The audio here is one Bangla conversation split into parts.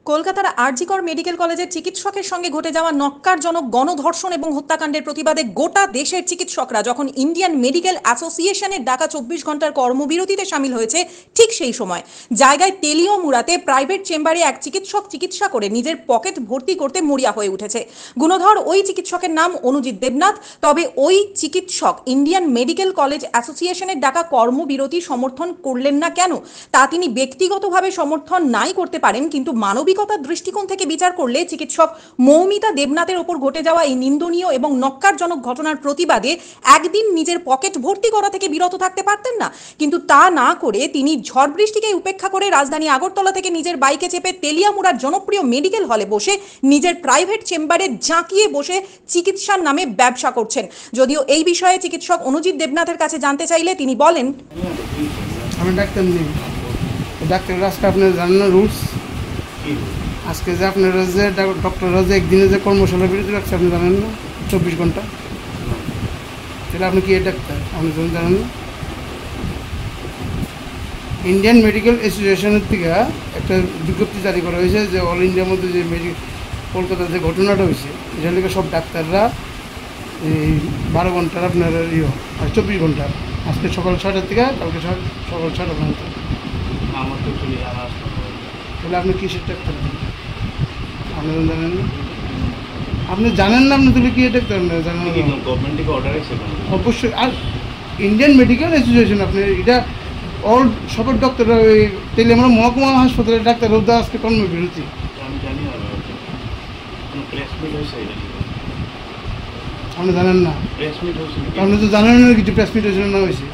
কলকাতার আরজিকর মেডিকেল কলেজের চিকিৎসকের সঙ্গে ঘটে যাওয়া ন্যক্কারজনক গণধর্ষণ এবং হত্যাকাণ্ডের প্রতিবাদে গোটা দেশের চিকিৎসকরা যখন ইন্ডিয়ান মেডিকেল অ্যাসোসিয়েশনের ডাকা 24 ঘন্টার কর্মবিরতিতে সামিল হয়েছে, ঠিক সেই সময় জায়গায় তেলিয়ামুড়াতে প্রাইভেট চেম্বারে এক চিকিৎসক চিকিৎসা করে নিজের পকেট ভর্তি করতে মরিয়া হয়ে উঠেছে। গুণধর ওই চিকিৎসকের নাম অনুজিৎ দেবনাথ। তবে ওই চিকিৎসক ইন্ডিয়ান মেডিকেল কলেজ অ্যাসোসিয়েশনের ডাকা কর্মবিরতি সমর্থন করলেন না কেন, তা তিনি ব্যক্তিগতভাবে সমর্থন নাই করতে পারেন, কিন্তু মানবিকতার দৃষ্টিকোণ থেকে বিচার করলে চিকিৎসক মৌমিতা দেবনাথের ওপর ঘটে যাওয়া এই নিন্দনীয় এবং ন্যক্কারজনক ঘটনার প্রতিবাদে একদিন নিজের পকেট ভর্তি করা থেকে বিরত থাকতে পারতেন না। কিন্তু তা না করে তিনি ঝড় বৃষ্টিকে উপেক্ষা করে রাজধানী আগরতলা থেকে নিজের বাইকে চেপে তেলিয়ামুড়ার জনপ্রিয় মেডিকেল হলে বসে নিজের প্রাইভেট চেম্বারে জাঁকিয়ে বসে চিকিৎসার নামে ব্যবসা করছেন। যদিও এই বিষয়ে চিকিৎসক অনুজিৎ দেবনাথের কাছে জানতে চাইলে তিনি বলেন, আমি ডাক্তার নেই, ডাক্তাররা আজকে আপনার জানেন না রুলস, আজকে যে আপনারা যে ডক্টররা যে একদিনে যে কর্মশালা বিরতি রাখছে আপনি জানেন না, 24 ঘন্টা। তাহলে আপনি কি ডাক্তার আপনি জানেন না? ইন্ডিয়ান মেডিকেল অ্যাসোসিয়েশনের থেকে একটা বিজ্ঞপ্তি জারি করা হয়েছে যে অল ইন্ডিয়ার মধ্যে যে কলকাতার যে ঘটনাটা হয়েছে, এটা থেকে সব ডাক্তাররা এই 12 ঘন্টার আপনার আর 24 ঘন্টা, আজকে সকাল 6টার থেকে কালকে সকাল 6টা পর্যন্ত। তাহলে আপনি কিসের ডাক্তার আপনি জানেন না? আপনি জানেন না, আপনি তাহলে কি ডাক্তার জানেন না? অবশ্যই। আর ইন্ডিয়ান মেডিকেল অ্যাসোসিয়েশন আপনি এটা অল সবার ডক্টররা ওই তাহলে আমরা মহকুমা হাসপাতালের ডাক্তাররা আজকে কর্মবিরতি। আপনি জানেন না? আপনি তো জানেন না কিছু প্রেস মিট হয়েছিল না? হয়েছে,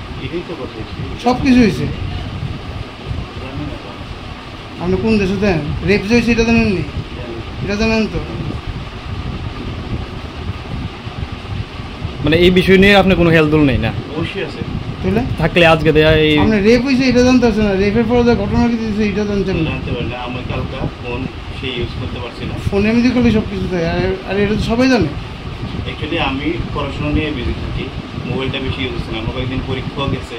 সব কিছু হয়েছে। আপনি কোন দেশে দেন রেপ হয়েছে এটা জানেননি? এটা জানেন তো? মানে এই বিষয় নিয়ে আপনি কোনো হেলদোল নেই না? অবশ্যই আছে। তাহলে থাকলে আজকে দেয়া এই আপনি রেপ হয়েছে এটা জানতে পারছেন না? রেপের পরে যে ঘটনা কি দিয়েছে এটা জানতে পারলে আমি কালকা ফোন সেই ইউজ করতে পারছি না। ফোনে এমনি করলে সব কিছু দেয়, আর এটা তো সবাই জানে। অ্যাকচুয়ালি আমি পড়াশোনা নিয়ে বিজি থাকি, মোবাইলটা বেশি ইউজ হচ্ছে না। আমার কয়েকদিন পরীক্ষাও গেছে,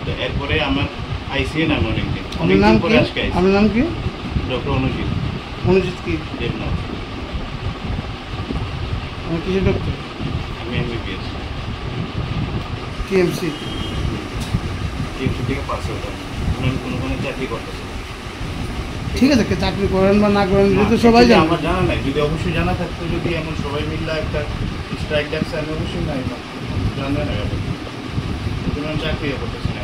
তো এরপরে আমার আইসিএ নাম অনেকদিন। আপনার নাম কি? আপনার নাম কি? ডক্টর অনুজিৎ। অনুজিৎ কি দেবনাথ। আমি কিসের ডক্টর? আমি এমবিবিএস। টিএমসি থেকে পাস হতে আমি কোনো চাকরি করতেছি। ঠিক আছে, চাকরি করেন বা না করেন এটা তো সবাই জানে। আমার জানা নাই, যদি অবশ্যই জানা থাকতো, যদি এমন সবাই মিললে একটা স্ট্রাইক ডাকছে আমি অবশ্যই নাই জানবে না, চাকরি করতেছি না।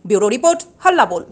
ব্যুরো রিপোর্ট, হাল্লা বল।